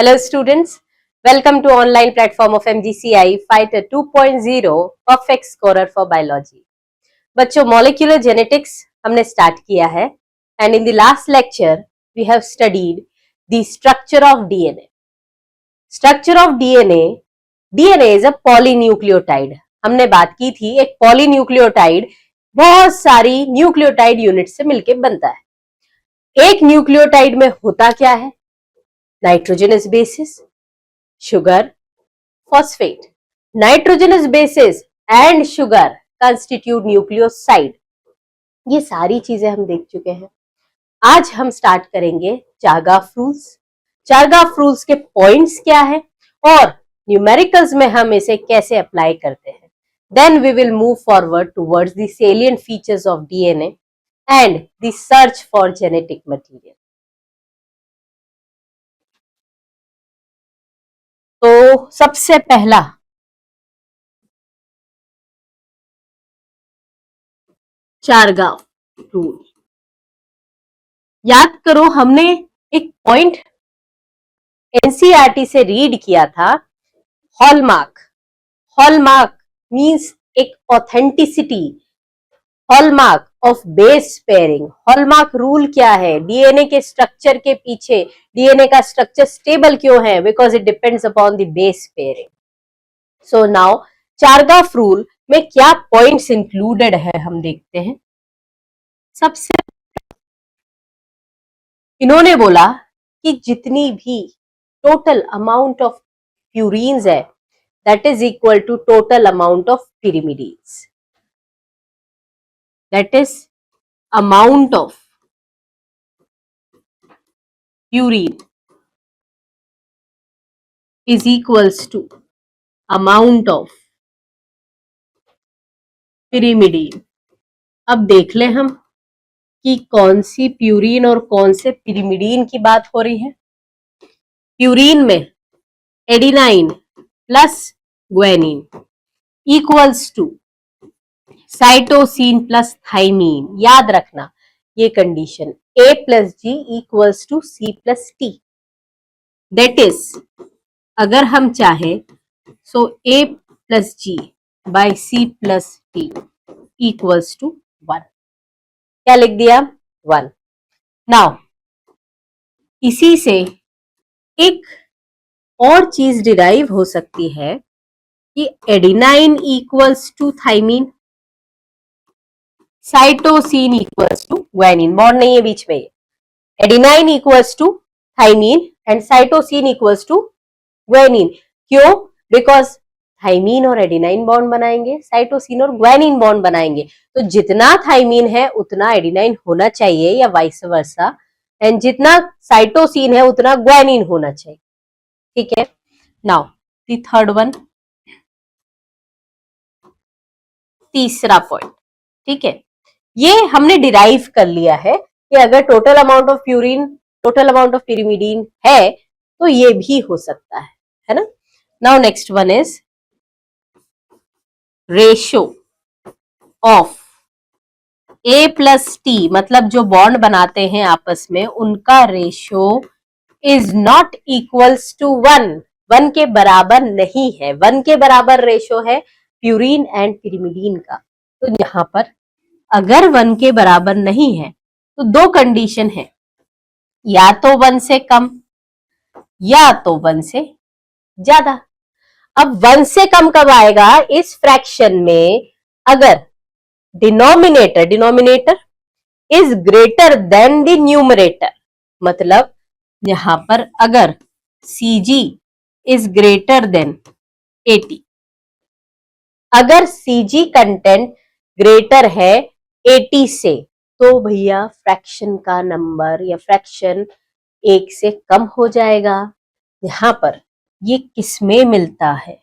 Hello students, welcome to online platform of MGCI Fighter 2.0 Perfect Scorer for Biology. बच्चों molecular genetics हमने start किया है and in the last lecture we have studied the structure of DNA. Structure of DNA, DNA is a polynucleotide. हमने बात की थी एक polynucleotide बहुत सारी न्यूक्लियोटाइड यूनिट से मिलकर बनता है। एक न्यूक्लियोटाइड में होता क्या है? Nitrogenous bases, sugar, phosphate. Nitrogenous bases and sugar constitute nucleoside. ये सारी चीजें हम देख चुके हैं। आज हम स्टार्ट करेंगे चारगाफ रूल्स। चारगाफ रूल्स के पॉइंट्स क्या है और न्यूमेरिकल्स में हम इसे कैसे अप्लाई करते हैं। Then we will move forward towards the salient features of DNA and the search for genetic material. तो सबसे पहला चारगाफ रूल याद करो, हमने एक पॉइंट एनसीईआरटी से रीड किया था। हॉलमार्क, हॉलमार्क मींस एक authenticity, hallmark of base pairing. Hallmark rule क्या है? डीएनए के स्ट्रक्चर के पीछे डीएनए का स्ट्रक्चर स्टेबल क्यों है? Because it depends upon the base pairing. So now चारगाफ rule में क्या पॉइंट्स इंक्लूडेड है हम देखते हैं। सबसे इन्होंने बोला कि जितनी भी टोटल अमाउंट ऑफ प्यूरीन्स है that is equal to total amount of pyrimidines. That is amount of purine is equals to amount of pyrimidine. अब देख लें हम कि कौन सी प्यूरीन और कौन से पिरिमिडीन की बात हो रही है। प्यूरीन में adenine plus guanine equals to cytosine plus thymine. याद रखना ये condition, A plus G equals to C plus T. That is अगर हम चाहे so A plus G by C plus T equals to 1। क्या लिख दिया? 1। नाउ इसी से एक और चीज डिराइव हो सकती है कि adenine equals to thymine, cytosine equals to guanine. Bond नहीं है बीच में। Adenine equals to thymine and cytosine equals to guanine. क्यों? बिकॉज थाइमीन और एडिनाइन बॉन्ड बनाएंगे, साइटोसिन और ग्वानिन बॉन्ड बनाएंगे। तो जितना थाइमीन है उतना एडिनाइन होना चाहिए या वाइस वर्सा, एंड जितना साइटोसिन है उतना ग्वानिन होना चाहिए। ठीक है। नाउ द थर्ड वन, तीसरा पॉइंट। ठीक है, ये हमने डिराइव कर लिया है कि अगर total amount of purine, total amount of pyrimidine है तो ये भी हो सकता है ना। Now next one is ratio of A plus T, मतलब जो बॉन्ड बनाते हैं आपस में उनका ratio is not equals to 1। 1 के बराबर नहीं है। 1 के बराबर रेशो है प्यूरिन एंड पिरिमिडीन का। तो यहां पर अगर 1 के बराबर नहीं है तो दो कंडीशन है, या तो 1 से कम या तो 1 से ज्यादा। अब 1 से कम कब आएगा? इस फ्रैक्शन में अगर denominator is greater then the numerator. मतलब यहां पर अगर Cg इज ग्रेटर देन 80, अगर Cg कंटेंट ग्रेटर है 80 से, तो भैया फ्रैक्शन का नंबर या फ्रैक्शन 1 से कम हो जाएगा। यहां पर ये किसमें मिलता है?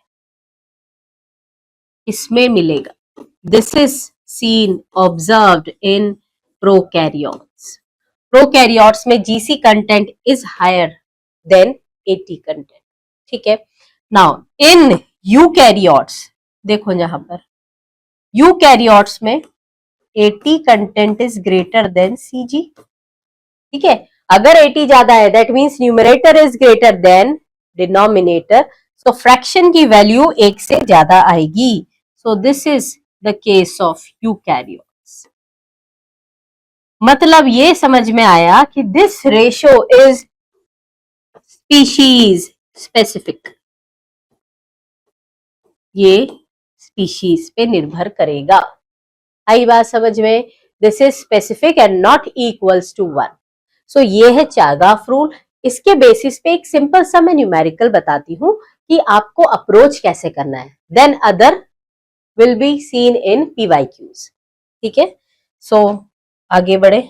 इसमें मिलेगा। This is seen observed in prokaryotes. Prokaryotes में GC content is higher than 80 content. ठीक है। Now in eukaryotes, देखो यहां पर eukaryotes में 80 content is greater than CG। ठीक है, अगर 80 ज्यादा है that means numerator is greater than denominator, तो फ्रैक्शन की वैल्यू 1 से ज्यादा आएगी. So this is the case of eukaryotes. मतलब ये समझ में आया कि this ratio is species specific. ये स्पीशीज पे निर्भर करेगा. आई बात समझ में? This is specific and not equals to 1. So ये है चागाफ रूल. इसके बेसिस पे एक सिंपल सा मैं न्यूमेरिकल बताती हूं कि आपको अप्रोच कैसे करना है. Then other will be seen in PYQs. ठीक है, सो आगे बढ़े.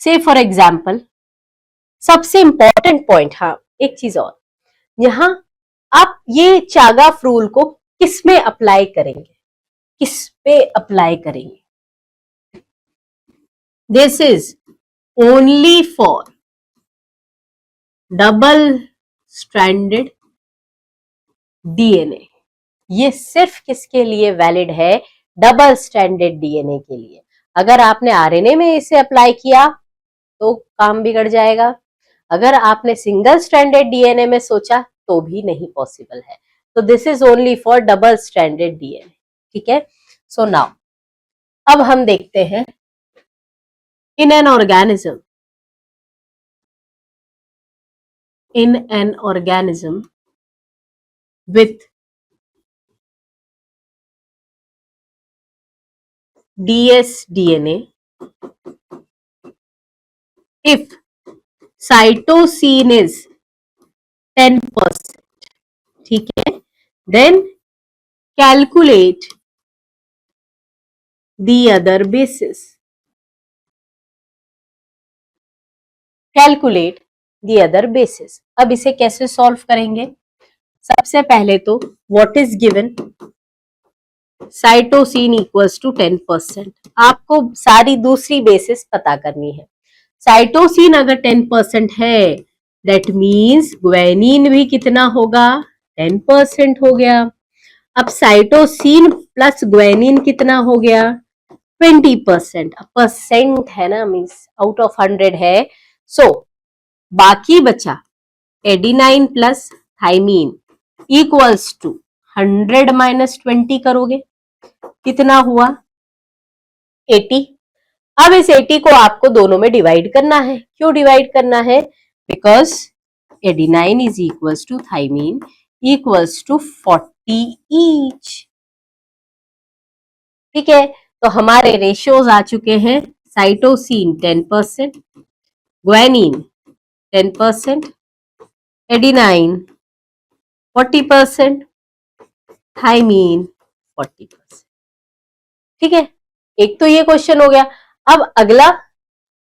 से फॉर एग्जाम्पल सबसे इंपॉर्टेंट पॉइंट, हाँ एक चीज और, यहां आप ये चागाफ रूल को किस में अप्लाई करेंगे, किस पे अप्लाई करेंगे? This is only for double stranded DNA. ये सिर्फ किसके लिए वैलिड है? डबल स्ट्रैंडेड डीएनए के लिए. अगर आपने आरएनए में इसे अप्लाई किया तो काम बिगड़ जाएगा. अगर आपने सिंगल स्ट्रैंडेड डीएनए में सोचा तो भी नहीं पॉसिबल है. तो this is only for double stranded DNA. ठीक है, सो नाउ अब हम देखते हैं in an organism, in an organism with dsDNA, if cytosine is 10%, ठीक है, then calculate the other bases. Calculate the other bases. अब इसे कैसे सॉल्व करेंगे? सबसे पहले तो what is given, cytosine equals to 10%. आपको सारी दूसरी बेसिस पता करनी है. साइटोसिन अगर 10% है, दैट मीन्स ग्वेनिन भी कितना होगा? 10% हो गया. अब साइटोसिन प्लस ग्वेनिन कितना हो गया? 20%. परसेंट है ना, मीन्स आउट ऑफ 100 है. सो बाकी बचा adenine plus thymine equals to 100 minus 20 करोगे, कितना हुआ? 80. अब इस 80 को आपको दोनों में डिवाइड करना है. क्यों डिवाइड करना है? Because adenine is equals to thymine equals to 40 each. ठीक है, तो हमारे रेशियोज आ चुके हैं. Cytosine 10%, guanine 10%, adenine 40%, thymine 40%. ठीक है, एक तो ये क्वेश्चन हो गया. अब अगला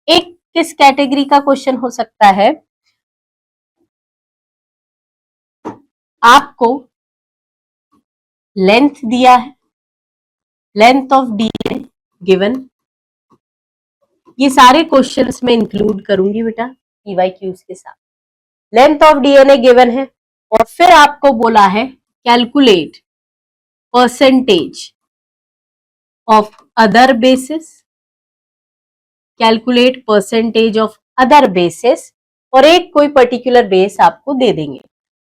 एक किस कैटेगरी का क्वेश्चन हो सकता है? आपको लेंथ दिया है, लेंथ ऑफ डीएनए गिवन. ये सारे क्वेश्चंस में इंक्लूड करूंगी बेटा पीवाईक्यूज के साथ. लेंथ ऑफ डीएनए गिवन है और फिर आपको बोला है calculate percentage of other basis, calculate percentage of other basis, और एक कोई पर्टिकुलर बेस आपको दे देंगे.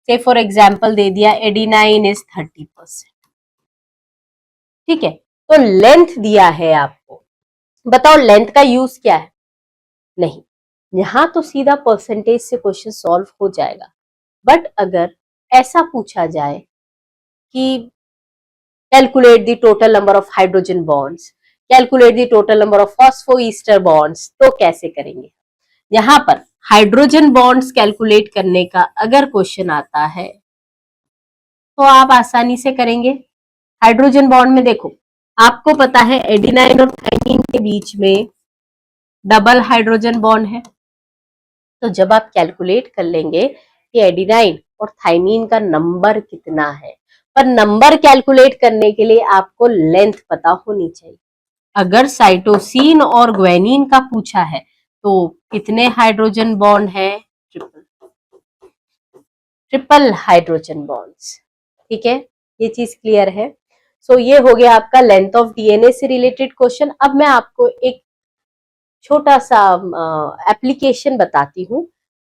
से फॉर एग्जाम्पल दे दिया एडिनाइन इज 30%. ठीक है, तो लेंथ दिया है आपको. बताओ लेंथ का यूज क्या है? नहीं, यहां तो सीधा परसेंटेज से क्वेश्चन सॉल्व हो जाएगा. बट अगर ऐसा पूछा जाए कि calculate the total number of hydrogen bonds, calculate the total number of phosphoester bonds, तो कैसे करेंगे? यहां पर हाइड्रोजन बॉन्ड्स कैलकुलेट करने का अगर क्वेश्चन आता है तो आप आसानी से करेंगे. हाइड्रोजन बॉन्ड में देखो, आपको पता है एडिनाइन और थाइमीन के बीच में डबल हाइड्रोजन बॉन्ड है. तो जब आप कैलकुलेट कर लेंगे कि एडिनाइन और थाइमीन का नंबर कितना है, पर नंबर कैलकुलेट करने के लिए आपको लेंथ पता होनी चाहिए. अगर साइटोसिन और ग्वेनिन का पूछा है तो कितने हाइड्रोजन बॉन्ड है? Triple hydrogen bonds. ठीक है, ये चीज क्लियर है. सो ये हो गया आपका लेंथ ऑफ डीएनए से रिलेटेड क्वेश्चन. अब मैं आपको एक छोटा सा एप्लीकेशन बताती हूँ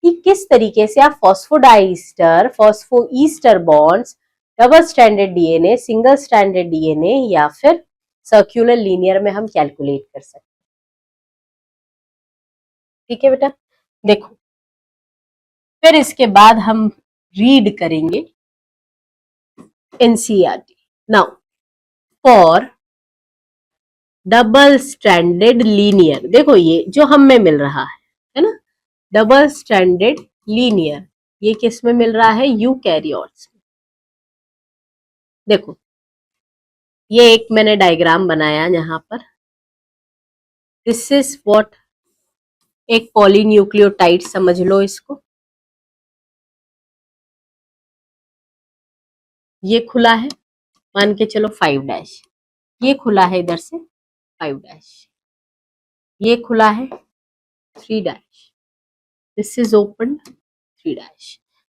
कि किस तरीके से आप phosphodiester, phosphoester bonds, double stranded DNA, single stranded DNA या फिर सर्कुलर लीनियर में हम कैलकुलेट कर सकते हैं। ठीक है बेटा, देखो फिर इसके बाद हम रीड करेंगे NCERT. Now for double stranded linear, देखो ये जो हम में मिल रहा है ना, डबल स्ट्रैंडेड लीनियर, ये किस में मिल रहा है, यूकैरियोट्स में। देखो ये एक मैंने डायग्राम बनाया यहां पर, दिस इज व्हाट, एक पॉलीन्यूक्लियोटाइड समझ लो इसको, ये खुला है, मान के चलो 5', ये खुला है इधर से 5', ये खुला है 3', दिस इज ओपन 3',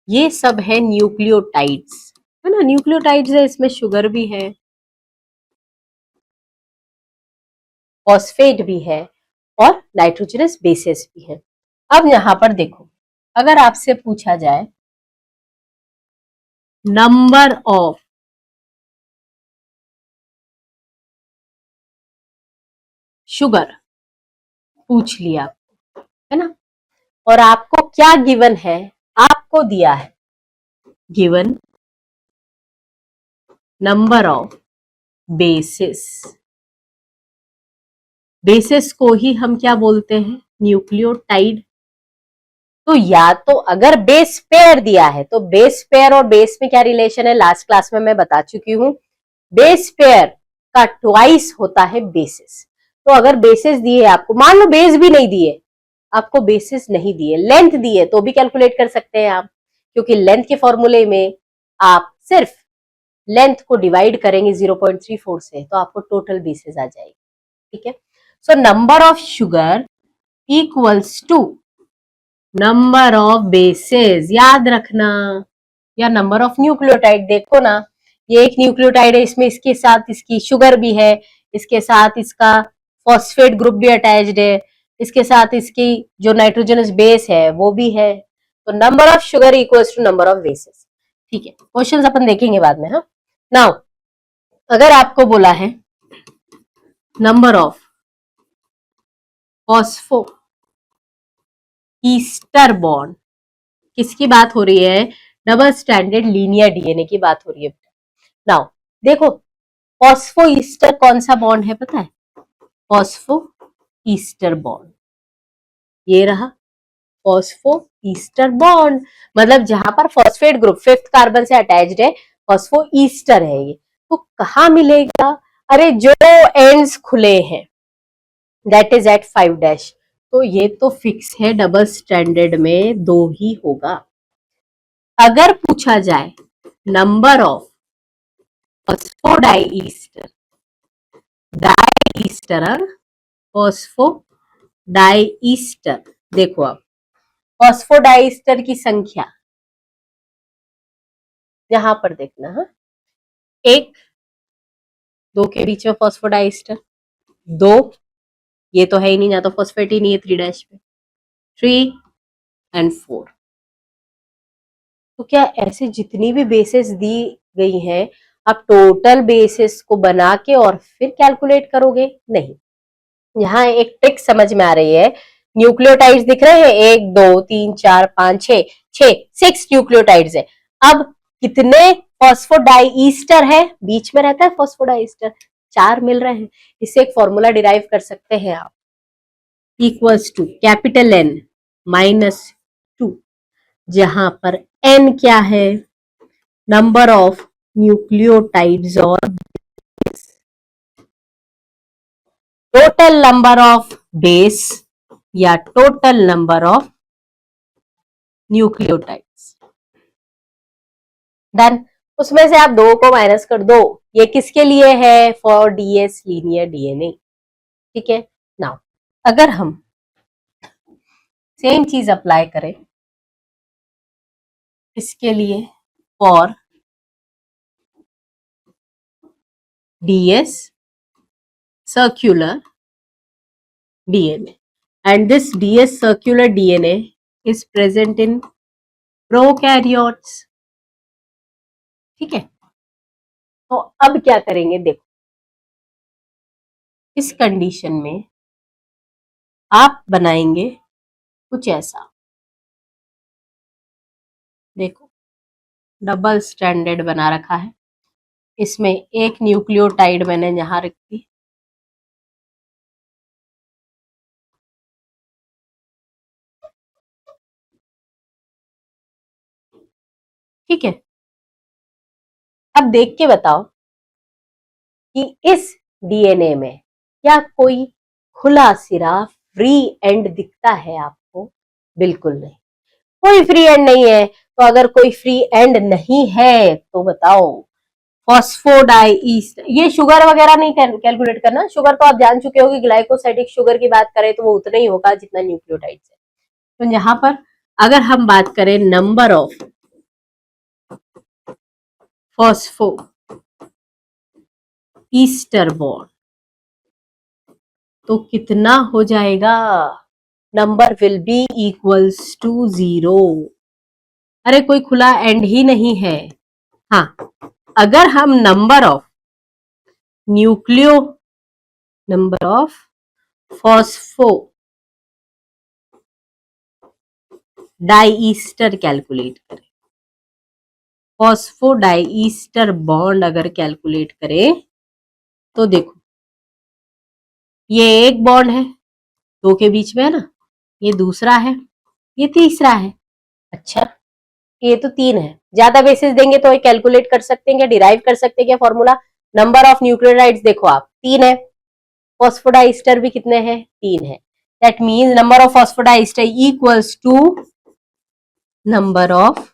ये सब है न्यूक्लियोटाइड्स, है ना, न्यूक्लियोटाइड्स है, इसमें शुगर भी है, फॉस्फेट भी है और नाइट्रोजनस बेसेस भी है। अब यहां पर देखो, अगर आपसे पूछा जाए नंबर ऑफ शुगर, पूछ लिया, है ना, और आपको क्या गिवन है, आपको दिया है given number of basis, basis को ही हम क्या बोलते हैं, न्यूक्लियोटाइड। तो या तो अगर बेस पेयर दिया है, तो बेस पेयर और बेस में क्या रिलेशन है, लास्ट क्लास में मैं बता चुकी हूं, बेस पेयर का ट्वाइस होता है बेसिस। तो अगर बेसिस दिए आपको, मान लो बेस भी नहीं दिए, आपको बेसिस नहीं दिए, लेंथ दिए, तो भी कैलकुलेट कर सकते हैं आप, क्योंकि लेंथ के फॉर्मूले में आप सिर्फ लेंथ को डिवाइड करेंगे 0.34 से, तो आपको टोटल बेसिस आ जाएगी। ठीक है, so number of sugar equals to number of bases, याद रखना, या नंबर ऑफ न्यूक्लियोटाइड। देखो ना, ये एक न्यूक्लियोटाइड है, इसमें इसके साथ इसकी शुगर भी है, इसके साथ इसका फॉस्फेट ग्रुप भी अटैच्ड है, इसके साथ इसकी जो नाइट्रोजनस बेस है वो भी है, तो number of sugar equals to number of bases. ठीक है, क्वेश्चंस अपन देखेंगे बाद में। हाँ, नाउ अगर आपको बोला है number of phospho ester bond, किसकी बात हो रही है, डबल स्टैंडर्ड लीनियर डीएनए की बात हो रही है। नाउ देखो, फॉस्फो ईस्टर कौन सा बॉन्ड है पता है, फॉस्फो ईस्टर बॉन्ड, ये रहा फॉस्फो ईस्टर बॉन्ड, मतलब जहां पर फॉस्फेट ग्रुप 5th कार्बन से अटैच्ड है, फॉस्फो ईस्टर है ये। तो कहां मिलेगा, अरे जो एंड्स खुले हैं, दैट इज एट 5', तो ये तो फिक्स है, डबल स्टैंडर्ड में 2 ही होगा। अगर पूछा जाए नंबर ऑफ फॉस्फोडाइईस्टर, डाइईस्टर, फॉस्फोडाइईस्टर, देखो आप फॉस्फोडाइईस्टर की संख्या यहां पर देखना है, 1 2 के बीच में फॉस्फोडाइईस्टर, 2 ये तो है ही नहीं, या तो फॉस्फेट ही नहीं है 3' पे, 3 एंड 4। तो क्या ऐसे जितनी भी बेसिस दी गई हैं, आप टोटल बेसिस को बना के और फिर कैलकुलेट करोगे, नहीं। यहाँ एक ट्रिक समझ में आ रही है, न्यूक्लियोटाइड्स दिख रहे हैं, 1 2 3 4 5 6, 6 न्यूक्लियोटाइड्स है। अब कितने फॉस्फोडाइईस्टर है, बीच में रहता है फॉस्फोडाइईस्टर, 4 मिल रहे हैं। इससे एक फॉर्मूला डिराइव कर सकते हैं आप, इक्वल्स टू कैपिटल N -2, जहां पर N क्या है, नंबर ऑफ न्यूक्लियोटाइड्स और टोटल नंबर ऑफ बेस या total number of nucleotides. Then उसमें से आप 2 को माइनस कर दो, ये किसके लिए है, फॉर डीएस लीनियर डीएनए। ठीक है, नाउ अगर हम सेम चीज अप्लाई करें इसके लिए, for DS circular DNA, and this DS circular DNA is present in prokaryotes. ठीक है, तो अब क्या करेंगे, देखो इस कंडीशन में आप बनाएंगे कुछ ऐसा, देखो डबल स्ट्रैंडेड बना रखा है, इसमें एक न्यूक्लियोटाइड मैंने यहां रखी, ठीक है। अब देख के बताओ कि इस डीएनए में क्या कोई खुला सिरा फ्री एंड दिखता है आपको? बिल्कुल नहीं, कोई फ्री एंड नहीं है। तो अगर कोई फ्री एंड नहीं है तो बताओ, फॉस्फोडाइईस्टर, ये शुगर वगैरह नहीं कैलकुलेट करना, शुगर तो आप जान चुके हो कि ग्लाइकोसाइडिक शुगर की बात करें तो वो उतना ही होगा जितना न्यूक्लियोटाइड्स है। तो यहाँ पर अगर हम बात करें number of phospho ester bond, तो कितना हो जाएगा? Number will be equals to 0। अरे कोई खुला एंड ही नहीं है। हाँ, अगर हम नंबर ऑफ फॉस्फो डाइईस्टर कैलकुलेट करें, फॉस्फोडाइईस्टर बॉन्ड अगर कैलकुलेट करें तो देखो ये एक बॉन्ड है, दो के बीच में है ना, ये दूसरा है, ये तीसरा है। अच्छा, ये तो 3 है, ज्यादा बेसिस देंगे तो कैलकुलेट कर सकते हैं क्या, डिराइव कर सकते हैं क्या फॉर्मूला? नंबर ऑफ न्यूक्लियोटाइड्स देखो आप 3 है, फॉस्फोडाइस्टर भी कितने हैं? 3 है। That means number of phosphodiester equals to number of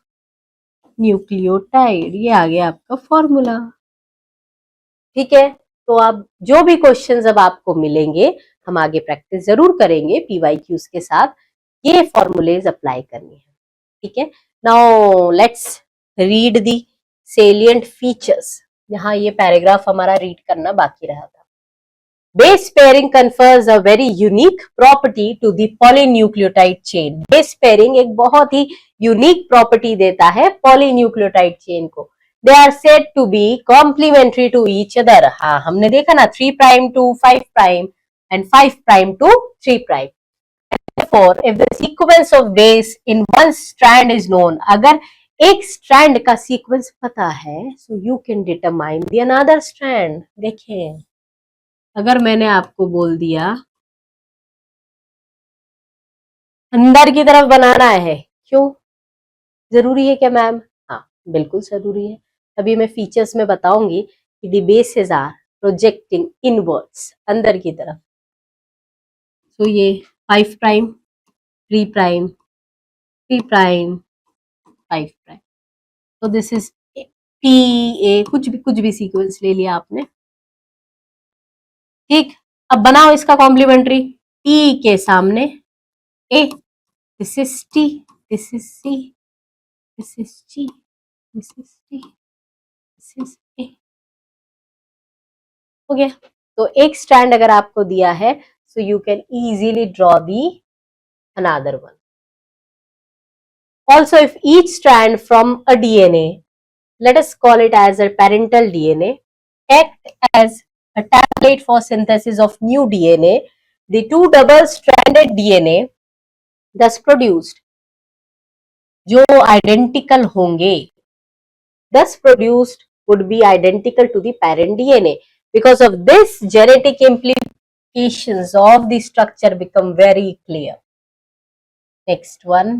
nucleotide. ये आ गया आपका फॉर्मूला, ठीक है। तो अब जो भी क्वेश्चंस अब आपको मिलेंगे, हम आगे प्रैक्टिस जरूर करेंगे पीवाईक्यूज के साथ, ये फॉर्मूलेज अप्लाई करनी है, ठीक है। Now let's read the salient features. यहाँ ये पैराग्राफ हमारा रीड करना बाकी रहा था। Base pairing confers a very unique property to the polynucleotide chain। Base pairing एक बहुत ही यूनिक प्रॉपर्टी देता है पॉलीन्यूक्लियोटाइड चेन को। They are said to be complementary to each other. हाँ, हमने देखा ना 3 prime to 5 prime and 5 prime to 3 prime. Therefore, if the sequence of base in one strand is known, अगर एक strand का सीक्वेंस पता है, so you can determine the another strand। देखें, अगर मैंने आपको बोल दिया अंदर की तरफ बनाना है, क्यों जरूरी है क्या मैम? हाँ, बिल्कुल जरूरी है। अभी मैं फीचर्स में बताऊंगी कि the bases are projecting inwards, अंदर की तरफ। तो ये 5 प्राइम 3 प्राइम 3 प्राइम 5 प्राइम, तो दिस इज पी ए, कुछ भी सीक्वेंस ले लिया आपने, ठीक। अब बनाओ इसका कॉम्प्लीमेंट्री, टी के सामने A, this is T, this is C, this is T, this is T, this is A, हो गया। तो एक स्ट्रैंड अगर आपको दिया है, so you can easily draw the another one. Also, if each strand from a DNA, let us call it as a parental DNA, act as a template for synthesis of new DNA, the two double-stranded DNA thus produced, जो identical होंगे, thus produced would be identical to the parent DNA. Because of this, genetic implications of the structure become very clear. Next one.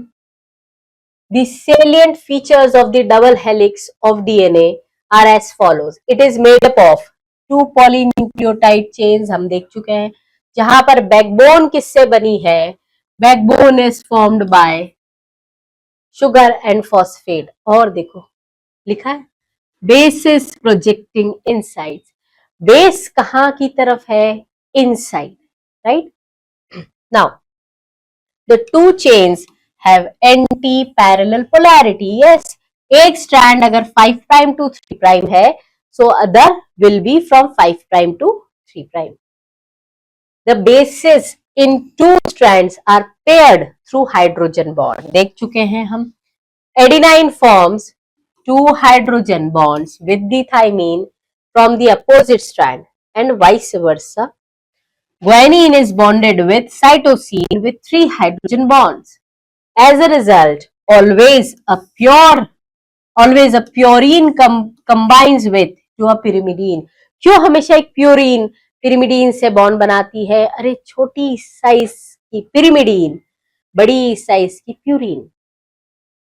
The salient features of the double helix of DNA are as follows. It is made up of 2 polynucleotide chains, हम देख चुके हैं, जहां पर backbone किससे बनी है? Backbone is formed by sugar and phosphate. और देखो लिखा है बेसिस प्रोजेक्टिंग इनसाइड। बेस कहां की तरफ है? Inside, right. Now the two chains have anti-parallel polarity। Yes, एक स्ट्रैंड अगर 5 प्राइम टू 3 प्राइम है, so other will be from 5 prime to 3 prime. The bases in two strands are paired through hydrogen bond. देख चुके हैं हम. Adenine forms two hydrogen bonds with the thymine from the opposite strand and vice versa. Guanine is bonded with cytosine with three hydrogen bonds. As a result, always a purine combines with to a pyrimidine. क्यों हमेशा एक purine pyrimidine से bond बनाती है? अरे छोटी size की pyrimidine बड़ी साइज की purine,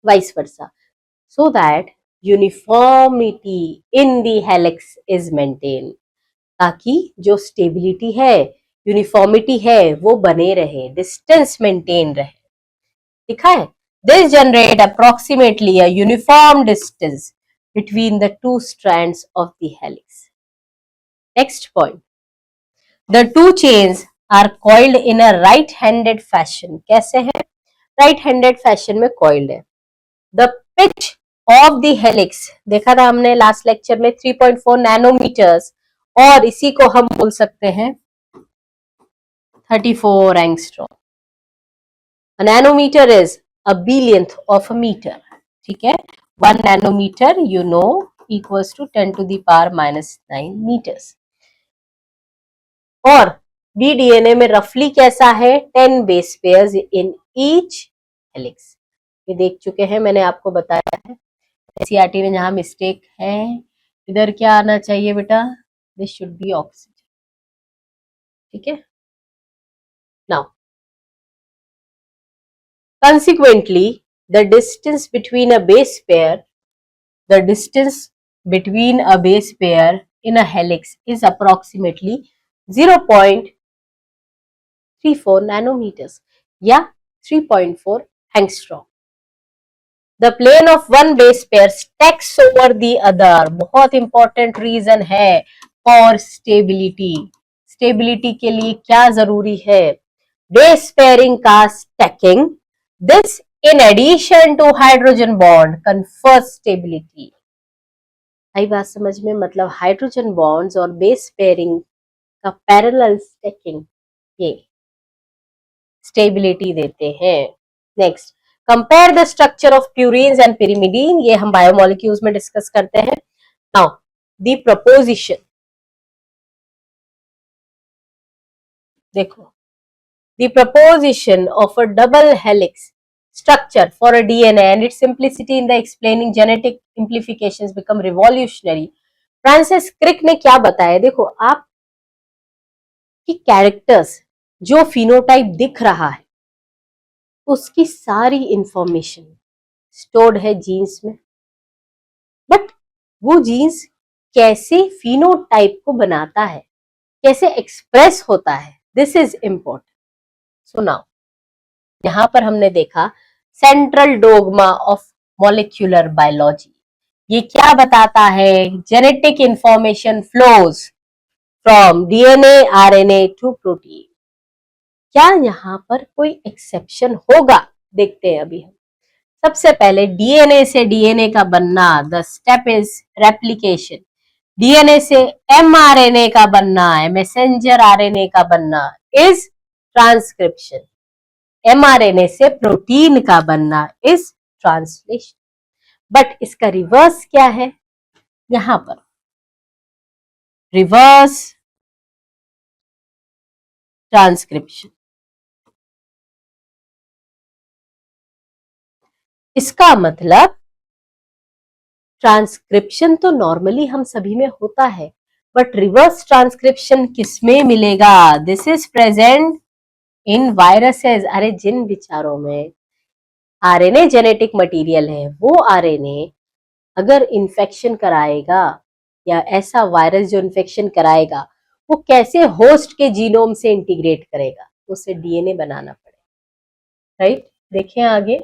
vice versa, so that uniformity in the helix is maintained. ताकि जो स्टेबिलिटी है, यूनिफॉर्मिटी है, वो बने रहे, डिस्टेंस मेंटेन रहे. लिखा है this generate approximately a uniform distance between the two strands of the helix. Next point, the two chains are coiled in a right-handed fashion. कैसे है? right-handed fashion में coiled है. The pitch of the helix देखा था हमने last lecture में 3.4 nanometres, और इसी को हम बोल सकते हैं 34 angstrom. A nanometer is a billionth of a meter. ठीक है, 1 nanometer you know equals to 10 to the power minus 9 meters. और ddna में रफली कैसा है? 10 base pairs in each helix. ये देख चुके हैं, मैंने आपको बताया है. एनसीईआरटी में जहां मिस्टेक है, इधर क्या आना चाहिए बेटा? This should be oxygen. ठीक है. Now consequently the distance between a base pair in a helix is approximately 0.34 nanometers या 3.4 angstrom. The plane of one base pair stacks over the other. बहुत important reason है for stability. Stability के लिए क्या जरूरी है? Base pairing का stacking. This in addition to hydrogen bond confers stability. आई बात समझ में? मतलब हाइड्रोजन बॉन्ड्स और बेस पेयरिंग का पैरेलल स्टैकिंग ये स्टेबिलिटी देते हैं. Next, compare the structure of purines and pyrimidine. ये हम बायोमोलिक्यूल्स में डिस्कस करते हैं. नाउ द प्रपोजिशन देखो. The proposition of a double helix structure for a DNA and its simplicity in the explaining genetic implications become revolutionary. Francis Crick ने क्या बताया? देखो, आप की कैरेक्टर्स जो फिनोटाइप दिख रहा है उसकी सारी इंफॉर्मेशन स्टोर्ड है जीन्स में, बट वो जीन्स कैसे फिनोटाइप को बनाता है, कैसे एक्सप्रेस होता है, this is important. So now यहां पर हमने देखा central dogma of molecular biology. ये क्या बताता है? Genetic information flows from DNA, RNA to protein. क्या यहां पर कोई एक्सेप्शन होगा? देखते हैं अभी हम. सबसे पहले डीएनए से डीएनए का बनना, the step is replication. DNA से एमआरएनए का बनना है, मैसेंजर आरएनए का बनना इज ट्रांसक्रिप्शन. एमआरएनए से प्रोटीन का बनना इज ट्रांसलेशन. बट इसका रिवर्स क्या है? यहां पर रिवर्स ट्रांसक्रिप्शन. इसका मतलब ट्रांसक्रिप्शन तो नॉर्मली हम सभी में होता है, बट रिवर्स ट्रांसक्रिप्शन किसमें मिलेगा? This is present in viruses. अरे जिन विचारों में आरएनए जेनेटिक मटेरियल है, वो आरएनए अगर इन्फेक्शन कराएगा या ऐसा वायरस जो इन्फेक्शन कराएगा, वो कैसे होस्ट के जीनोम से इंटीग्रेट करेगा? उसे डीएनए बनाना पड़ेगा. राइट? देखें आगे.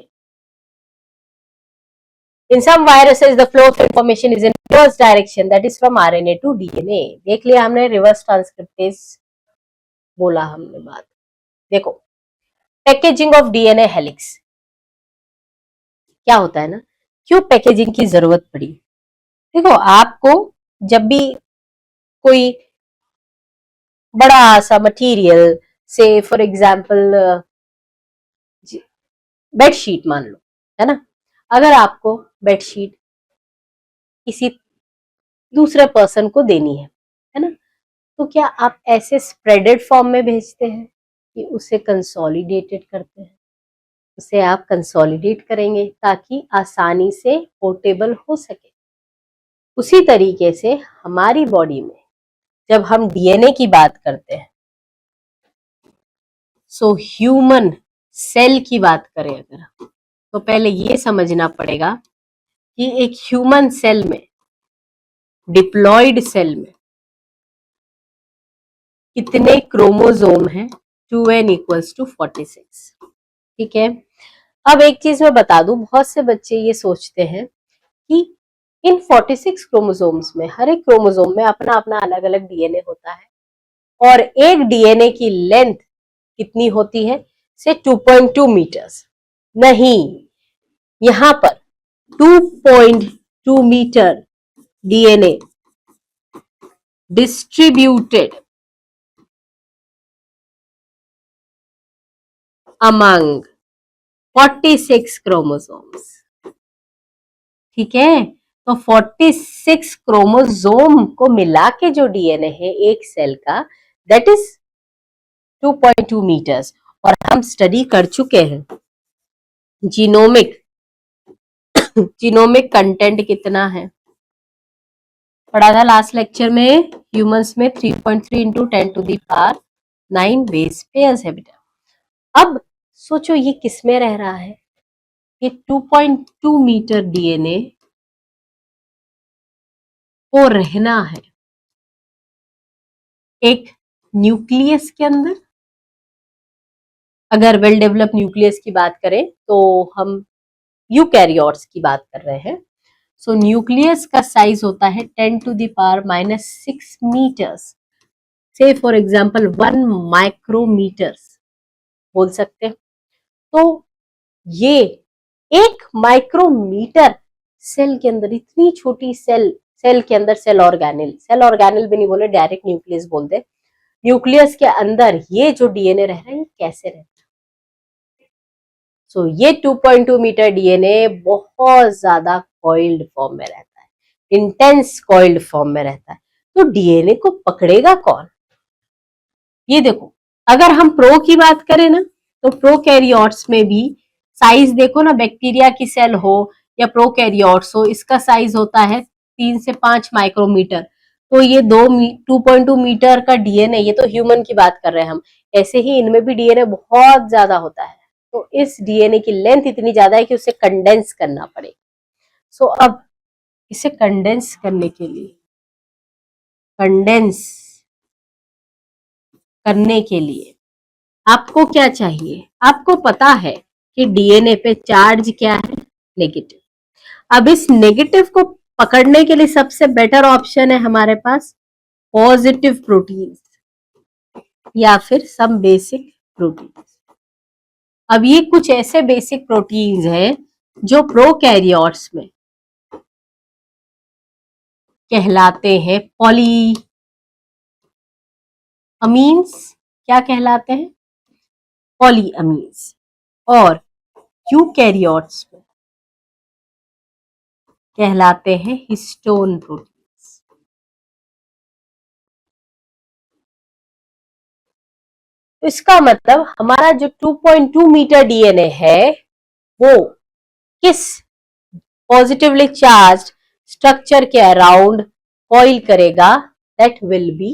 In some viruses, the flow of information is in reverse direction, that is from RNA to DNA. देख लिया हमने, रिवर्स ट्रांसक्रिप्टेज बोला हमने बात. देखो, पैकेजिंग ऑफ डीएनए हेलिक्स क्या होता है ना? क्यों पैकेजिंग की जरूरत पड़ी? देखो, आपको जब भी कोई बड़ा सा मटेरियल से फॉर एग्जाम्पल बेडशीट मान लो, है ना, अगर आपको बेडशीट किसी दूसरे पर्सन को देनी है ना, तो क्या आप ऐसे स्प्रेडेड फॉर्म में भेजते हैं कि उसे कंसोलिडेटेड करते हैं? उसे आप कंसोलिडेट करेंगे ताकि आसानी से पोर्टेबल हो सके। उसी तरीके से हमारी बॉडी में जब हम डीएनए की बात करते हैं, सो ह्यूमन सेल की बात करें अगर, तो पहले ये समझना पड़ेगा कि एक ह्यूमन सेल में, डिप्लॉयड सेल में कितने क्रोमोसोम हैं? 2n equals to 46। ठीक है, अब एक चीज मैं बता दूं, बहुत से बच्चे ये सोचते हैं कि इन 46 क्रोमोसोम्स में हर एक क्रोमोसोम में अपना अपना अलग अलग डीएनए होता है और एक डीएनए की लेंथ कितनी होती है? से 2.2 मीटर्स। नहीं, यहां पर 2.2 metre DNA distributed among 46 chromosomes. ठीक है, तो 46 क्रोमोसोम को मिला के जो डीएनए है एक सेल का, दैट इज 2.2 मीटर्स। और हम स्टडी कर चुके हैं जीनोमिक जीनोमिक कंटेंट कितना है, पढ़ा था लास्ट लेक्चर में। ह्यूमंस में 3.3 into 10 to the power 9 base pairs है बेटा। अब सोचो ये किस में रह रहा है? ये 2.2 मीटर डीएनए को रहना है एक न्यूक्लियस के अंदर। अगर वेल डेवलप न्यूक्लियस की बात करें तो हम यूकैरियोट्स की बात कर रहे हैं। सो न्यूक्लियस का साइज होता है 10 टू द पावर -6 मीटर्स, से फॉर एग्जांपल 1 माइक्रोमीटर्स बोल सकते हैं। तो ये एक माइक्रोमीटर सेल के अंदर, इतनी छोटी सेल के अंदर सेल ऑर्गेनिल भी नहीं बोले, डायरेक्ट न्यूक्लियस बोल दे। न्यूक्लियस के अंदर ये जो डीएनए रह रहा है, ये कैसे रहता है? सो ये 2.2 मीटर डीएनए बहुत ज्यादा कॉइल्ड फॉर्म में रहता है, इंटेंस कॉइल्ड फॉर्म में रहता है। तो डीएनए को पकड़ेगा कौन? ये देखो, अगर हम प्रो की बात करें ना, तो प्रोकैरियोट्स में भी साइज देखो ना, बैक्टीरिया की सेल हो या प्रोकैरियोट्स हो, इसका साइज होता है 3 से 5 माइक्रोमीटर। तो ये 2.2 मीटर का डीएनए, ये तो ह्यूमन की बात कर रहे हैं हम, ऐसे ही इनमें भी डीएनए बहुत ज्यादा होता है। तो इस डीएनए की लेंथ इतनी ज्यादा है कि उसे कंडेंस करना पड़ेगा। सो अब इसे कंडेंस करने के लिए, कंडेंस करने के लिए आपको क्या चाहिए? आपको पता है कि डीएनए पे चार्ज क्या है? नेगेटिव। अब इस नेगेटिव को पकड़ने के लिए सबसे बेटर ऑप्शन है हमारे पास पॉजिटिव प्रोटीन्स या फिर सम बेसिक प्रोटीन्स। अब ये कुछ ऐसे बेसिक प्रोटीन्स हैं जो प्रोकैरियोट्स में कहलाते हैं पॉली अमीन्स। क्या कहलाते हैं? Poly amines. और यूकैरियोट्स में कहलाते हैं हिस्टोन प्रोटीन्स। तो इसका मतलब हमारा जो 2.2 मीटर डीएनए है वो किस पॉजिटिवली चार्ज स्ट्रक्चर के अराउंड कॉइल करेगा? That will be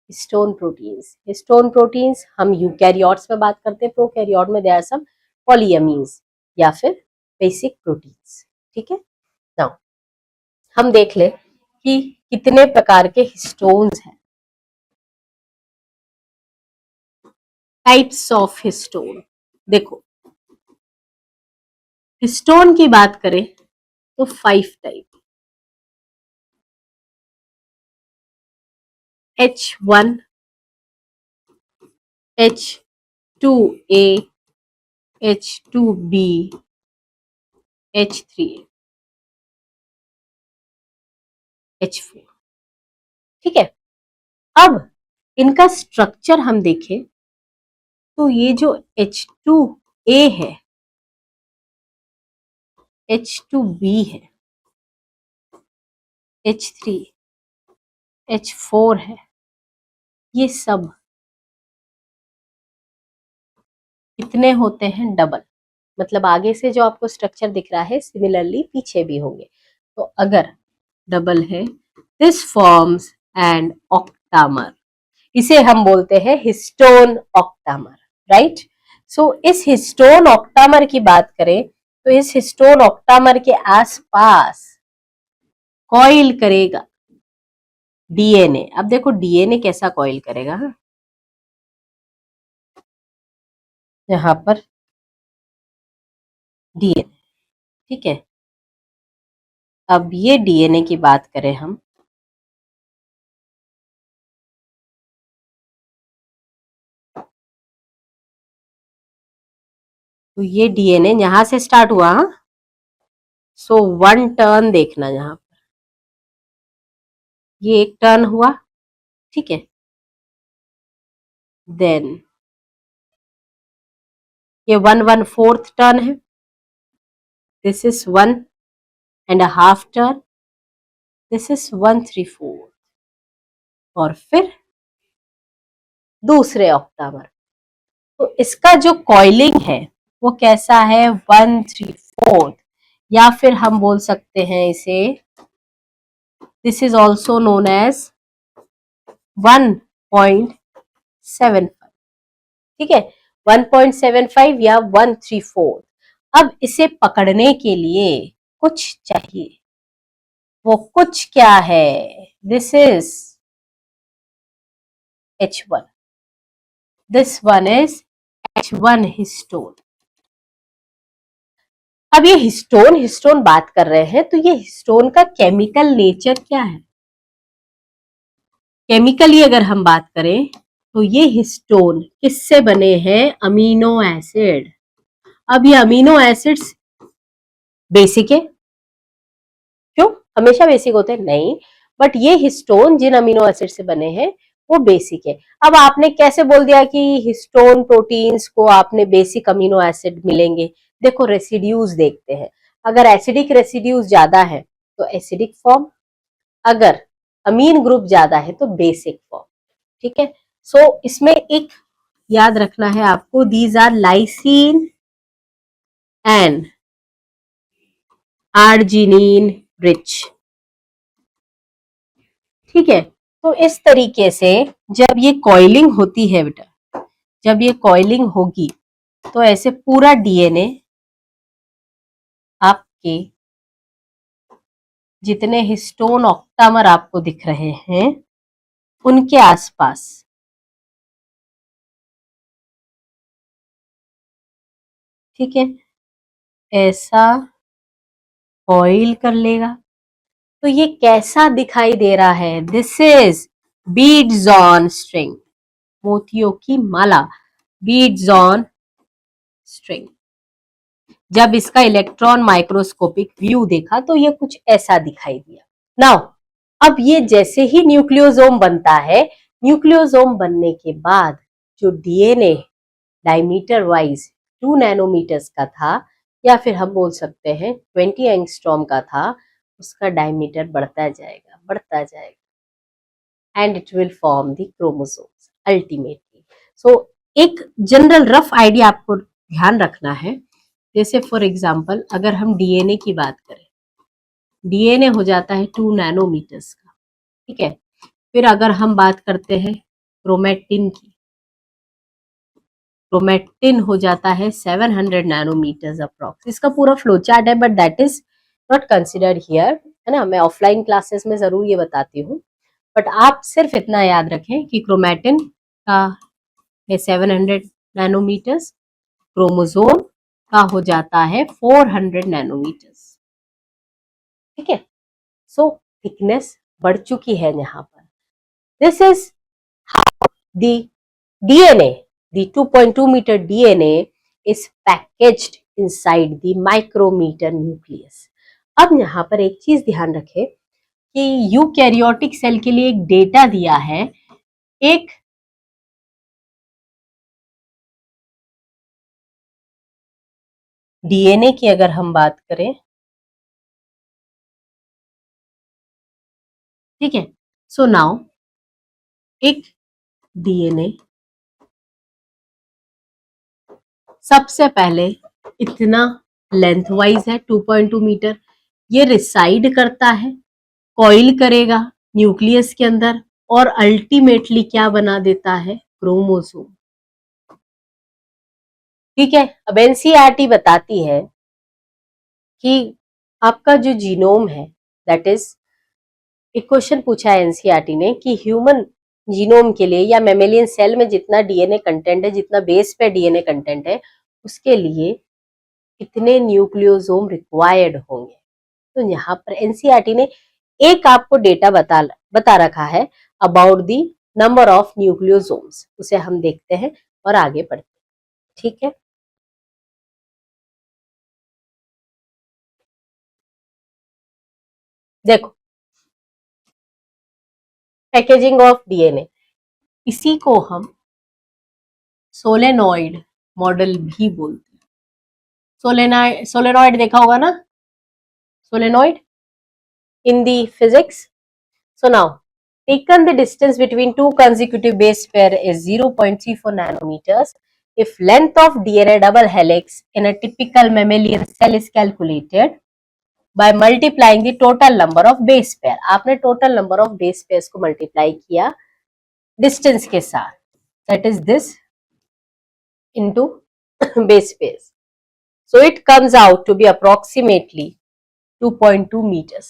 histone proteins. Histone proteins हम यूकैरियोट्स में बात करते हैं, प्रोकैरियोट में देयर आर सम पॉलीअमीन्स या फिर बेसिक प्रोटीन्स। ठीक है, नाउ हम देख ले कि कितने प्रकार के हिस्टोन्स हैं, टाइप्स ऑफ हिस्टोन। देखो, हिस्टोन की बात करें तो 5 type, H1, H2A, H2B, H3A, H4। ठीक है, अब इनका स्ट्रक्चर हम देखें तो ये जो H2A है, H2B है, H3, H4 है, ये सब कितने होते हैं? डबल। मतलब आगे से जो आपको स्ट्रक्चर दिख रहा है सिमिलरली पीछे भी होंगे। तो अगर डबल है, दिस फॉर्म्स एन ऑक्टामर। इसे हम बोलते हैं हिस्टोन ऑक्टामर, राइट। सो इस हिस्टोन ऑक्टामर की बात करें तो इस हिस्टोन ऑक्टामर के आसपास कॉइल करेगा डीएनए। अब देखो डीएनए कैसा कॉइल करेगा, हाँ? यहां पर डीएनए, ठीक है। अब ये डीएनए की बात करें हम, तो ये डीएनए यहां से स्टार्ट हुआ, हाँ? सो वन टर्न देखना, यहां पर ये एक टर्न हुआ, ठीक है। देन ये 1/4 टर्न है, this is 1.5 turn, this is 1/3 और फिर दूसरे ऑक्टामर। तो इसका जो कॉइलिंग है वो कैसा है? 1/3, या फिर हम बोल सकते हैं इसे, this is also known as 1.75, ठीक है। 1.75 या 1/3। अब इसे पकड़ने के लिए कुछ चाहिए, वो कुछ क्या है? This is H1, this one is H1 histone. अब ये हिस्टोन हिस्टोन बात कर रहे हैं, तो ये हिस्टोन का केमिकल नेचर क्या है? केमिकली अगर हम बात करें तो ये हिस्टोन किससे बने हैं? Amino acid. अब ये अमीनो एसिड्स बेसिक है, क्यों? हमेशा बेसिक होते हैं? नहीं, बट ये हिस्टोन जिन अमीनो एसिड से बने हैं वो बेसिक है। अब आपने कैसे बोल दिया कि हिस्टोन प्रोटीन्स को आपने बेसिक अमीनो एसिड मिलेंगे? देखो रेसिड्यूज देखते हैं, अगर एसिडिक रेसिड्यूज ज्यादा है तो एसिडिक फॉर्म, अगर अमीन ग्रुप ज्यादा है तो बेसिक फॉर्म, ठीक है। सो इसमें एक याद रखना है आपको, these are lysine and arginine rich, ठीक है। तो इस तरीके से जब ये कॉइलिंग होती है बेटा, जब ये कॉइलिंग होगी तो ऐसे पूरा डीएनए आपके जितने हिस्टोन ऑक्टामर आपको दिख रहे हैं उनके आसपास, ठीक है, ऐसा कॉइल कर लेगा। तो ये कैसा दिखाई दे रहा है? This is beads on string, मोतियों की माला, बीड्स ऑन स्ट्रिंग। जब इसका इलेक्ट्रॉन माइक्रोस्कोपिक व्यू देखा तो ये कुछ ऐसा दिखाई दिया। नाउ अब ये जैसे ही न्यूक्लियोसोम बनता है, न्यूक्लियोसोम बनने के बाद जो डीएनए डायमीटर वाइज 2 नैनोमीटर्स का था, या फिर हम बोल सकते हैं 20 एंगस्ट्रॉम का था, उसका डायमीटर बढ़ता जाएगा, बढ़ता जाएगा, and it will form the chromosomes ultimately. So एक जनरल रफ आइडिया आपको ध्यान रखना है। जैसे फॉर एग्जांपल अगर हम डीएनए की बात करें, डीएनए हो जाता है 2 नैनोमीटर्स का, ठीक है। फिर अगर हम बात करते हैं क्रोमेटिन की, क्रोमेटिन हो जाता है 700 नैनोमीटर्स अप्रॉक्स। इसका पूरा फ्लो चार्ट है but that is not considered here, है ना। मैं ऑफलाइन क्लासेस में जरूर ये बताती हूँ, बट आप सिर्फ इतना याद रखें कि क्रोमेटिन का है 700 नैनोमीटर्स, क्रोमोसोम का हो जाता है 400 नैनोमीटर्स, ठीक है। सो थिकनेस बढ़ चुकी है यहाँ पर। This is the DNA, the 2.2 meter DNA is packaged inside the micrometer nucleus। अब यहाँ पर एक चीज ध्यान रखें कि यूकैरियोटिक सेल के लिए एक डेटा दिया है, एक डीएनए की अगर हम बात करें, ठीक है, सो नाउ एक डीएनए सबसे पहले इतना लेंथ वाइज है 2.2 मीटर, ये रिसाइड करता है, कॉइल करेगा न्यूक्लियस के अंदर और अल्टीमेटली क्या बना देता है, क्रोमोसोम। ठीक है, अब एनसीईआरटी बताती है कि आपका जो जीनोम है, दैट इज, एक क्वेश्चन पूछा है एनसीईआरटी ने कि ह्यूमन जीनोम के लिए या मेमेलियन सेल में जितना डीएनए कंटेंट है, जितना बेस पे डीएनए कंटेंट है, उसके लिए कितने न्यूक्लियोसोम रिक्वायर्ड होंगे। तो यहाँ पर एनसीईआरटी ने एक आपको डेटा बता रखा है about the number of nucleosomes, उसे हम देखते हैं और आगे बढ़ते हैं। ठीक है, देखो, पैकेजिंग ऑफ डीएनए, इसी को हम सोलेनॉइड मॉडल भी बोलते हैं। सोलेनॉइड देखा होगा ना, solenoid in the physics. So now, taken the distance between two consecutive base pair is 0.34 nanometers. If length of DNA double helix in a typical mammalian cell is calculated by multiplying the total number of base pair. आपने total number of base pairs को multiply किया distance के साथ, that is this into base pairs. So it comes out to be approximately 2.2 meters,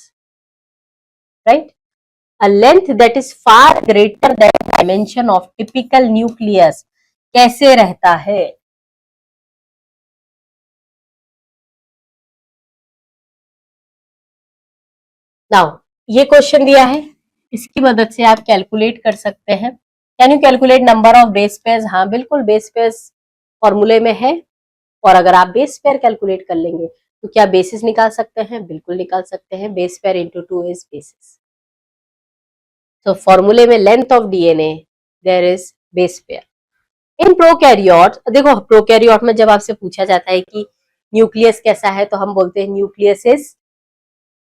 right? A length that is far greater than dimension of typical nucleus कैसे रहता है? Now ये question दिया है, इसकी मदद से आप कैलकुलेट कर सकते हैं। Can you calculate number of base pairs? हाँ बिल्कुल, बेस पेयर्स फॉर्मूले में है, और अगर आप बेस पेयर कैलकुलेट कर लेंगे तो क्या बेसिस निकाल सकते हैं? बिल्कुल निकाल सकते हैं। Base pair into 2 is basis. तो फॉर्मूले में length of DNA there is base pair. In prokaryote, देखो प्रोकैरियोट में जब आपसे पूछा जाता है कि न्यूक्लियस कैसा है, तो हम बोलते हैं nucleus is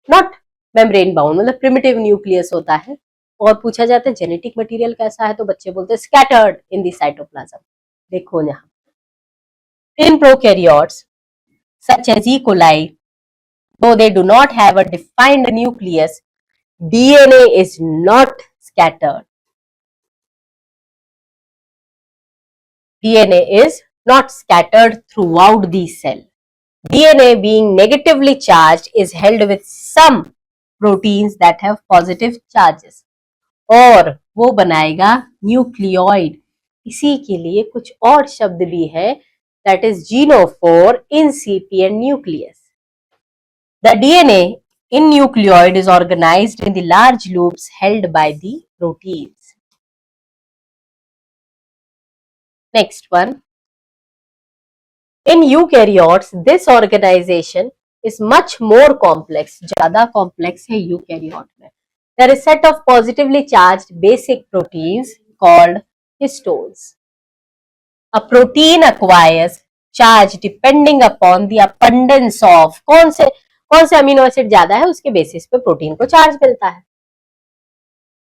not membrane bound, मतलब प्रिमिटिव न्यूक्लियस होता है। और पूछा जाता है जेनेटिक मटेरियल कैसा है, तो बच्चे बोलते हैं स्कैटर्ड इन द साइटोप्लाज्म। देखो यहाँ in prokaryotes such as E. coli, though they do not have a defined nucleus, DNA is not scattered. DNA is not scattered throughout the cell. DNA being negatively charged is held with some proteins that have positive charges. और वो बनाएगा nucleoid. इसी के लिए कुछ और शब्द भी है, that is genophore incipient nucleus. The DNA in nucleoid is organized in the large loops held by the proteins. Next one. In eukaryotes, this organization is much more complex. ज़्यादा complex है eukaryote में. There is a set of positively charged basic proteins called histones. A protein acquires charge depending upon the abundance of कौन से amino acid ज्यादा है उसके basis पे protein को चार्ज मिलता है.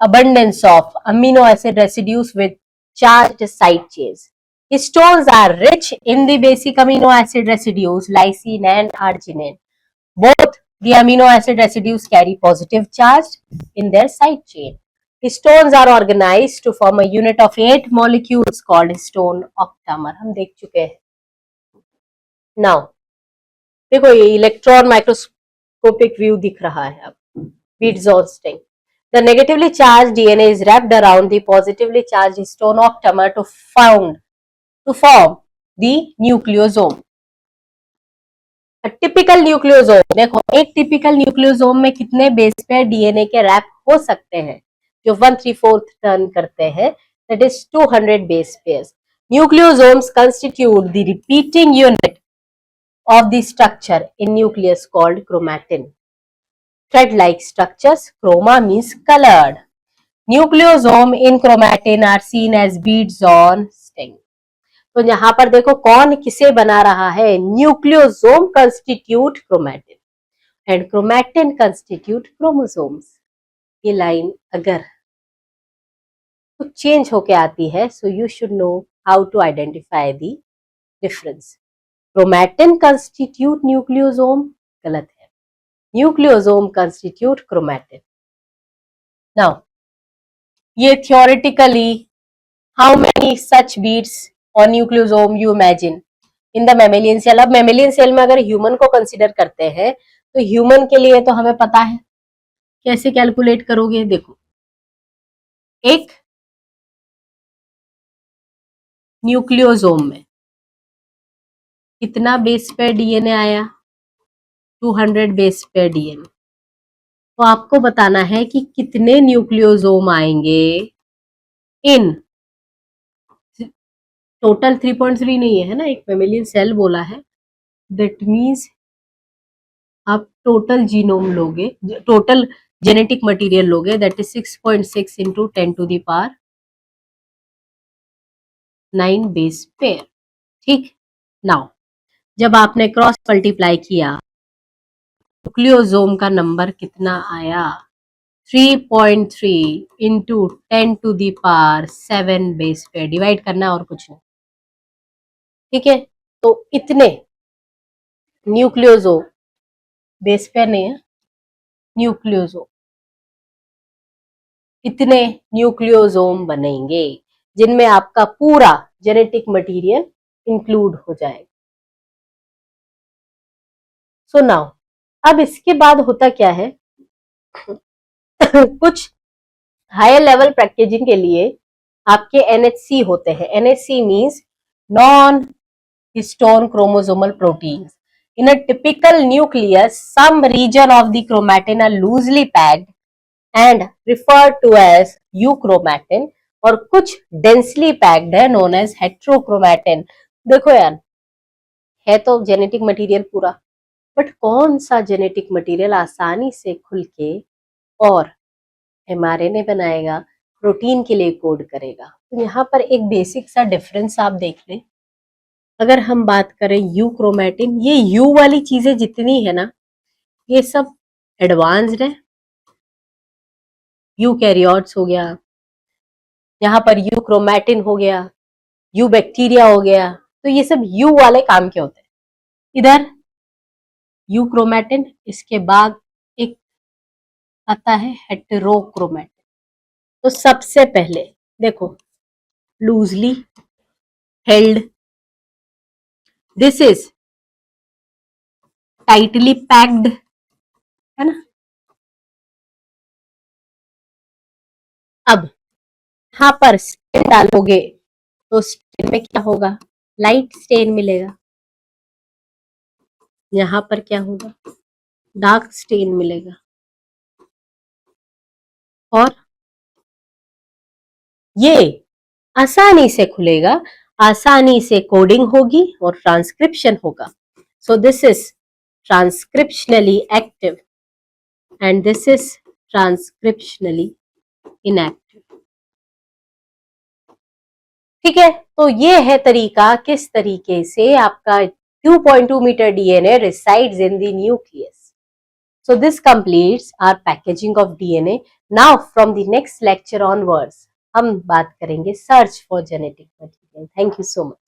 Abundance of amino acid residues with charged side chains. Histones are rich in the basic amino acid residues lysine and arginine. Both the amino acid residues carry positive charge in their side chain. Histones are organized to form a unit of 8 molecules called histone octamer. हम देख चुके हैं. Now, देखो ये electron microscopic view दिख रहा है अब. Wittgenstein. The negatively charged DNA is wrapped around the positively charged histone octamer to form the nucleosome. A typical nucleosome, देखो एक टिपिकल न्यूक्लियोसोम में कितने बेस पेयर डीएनए के रैप हो सकते हैं, जो 1/3 टर्न करते हैं, that is 200 base pairs. Nucleosomes constitute the repeating unit of the structure in nucleus called chromatin. Thread-like structures, chroma means colored. Nucleosome in chromatin are seen as beads on string. तो यहाँ पर देखो कौन किसे बना रहा है, nucleosome constitute chromatin and chromatin constitute chromosomes. ये लाइन अगर कुछ चेंज होके आती है, so you should know how to identify the difference. Chromatin constitute nucleosome, गलत है, न्यूक्लियोसोम कंस्टिट्यूट क्रोमैटिन। नाउ ये theoretically how many such beads or nucleosome you imagine in the mammalian cell. अब mammalian cell में अगर human को consider करते हैं तो ह्यूमन के लिए तो हमें पता है, कैसे कैलकुलेट करोगे, देखो एक न्यूक्लियोसोम में कितना बेस पेयर डीएनए आया, 200 बेस पेयर डीएनए। तो आपको बताना है कि कितने न्यूक्लियोसोम आएंगे इन टोटल 3.3 नहीं है ना, एक मेमेलियन सेल बोला है, दैट मीन्स आप टोटल जीनोम लोगे, टोटल जेनेटिक मटेरियल लोगे, that is 6.6 into 10 to the power 9 base pair. ठीक, नाउ जब आपने क्रॉस मल्टीप्लाई किया, न्यूक्लियोसोम का नंबर कितना आया, 3.3 into 10 to the power 7 base pair, divide करना और कुछ नहीं। ठीक है, तो इतने न्यूक्लियोसोम, बेस पेयर नहीं है, न्यूक्लियोसोम, इतने न्यूक्लियोसोम बनेंगे जिनमें आपका पूरा जेनेटिक मटेरियल इंक्लूड हो जाएगा। सो नाउ अब इसके बाद होता क्या है कुछ हायर लेवल पैकेजिंग के लिए आपके एनएचसी होते हैं। NHC means non histone chromosomal proteins. In a typical nucleus, some region of the chromatin are loosely packed and referred to as euchromatin और कुछ densely packed है known as heterochromatin। देखो यार, है तो जेनेटिक मटेरियल पूरा, बट कौन सा जेनेटिक मटेरियल आसानी से खुल के और एमआरएनए बनाएगा, प्रोटीन के लिए कोड करेगा। तो यहाँ पर एक बेसिक सा डिफरेंस आप देख लें। अगर हम बात करें यूक्रोमैटिन, ये यू वाली चीजें जितनी है ना, ये सब एडवांस्ड है। यूकैरियोट्स हो गया, यहाँ पर यूक्रोमैटिन हो गया, यू बैक्टीरिया हो गया, तो ये सब यू वाले काम के होते हैं। इधर यूक्रोमैटिन, इसके बाद एक आता है हेटेरोक्रोमैटिन। तो सबसे पहले देखो, loosely held, this is tightly packed, है ना। अब यहाँ पर स्टेन डालोगे तो स्टेन में क्या होगा, लाइट स्टेन मिलेगा। यहाँ पर क्या होगा, डार्क स्टेन मिलेगा। और ये आसानी से खुलेगा, आसानी से कोडिंग होगी और ट्रांसक्रिप्शन होगा। सो this is transcriptionally active and this is transcriptionally inactive. ठीक है, तो ये है तरीका किस तरीके से आपका 2.2 metre DNA resides in the nucleus. So this completes our packaging of DNA. Now from the next lecture onwards, हम बात करेंगे search for genetic material. Thank you so much.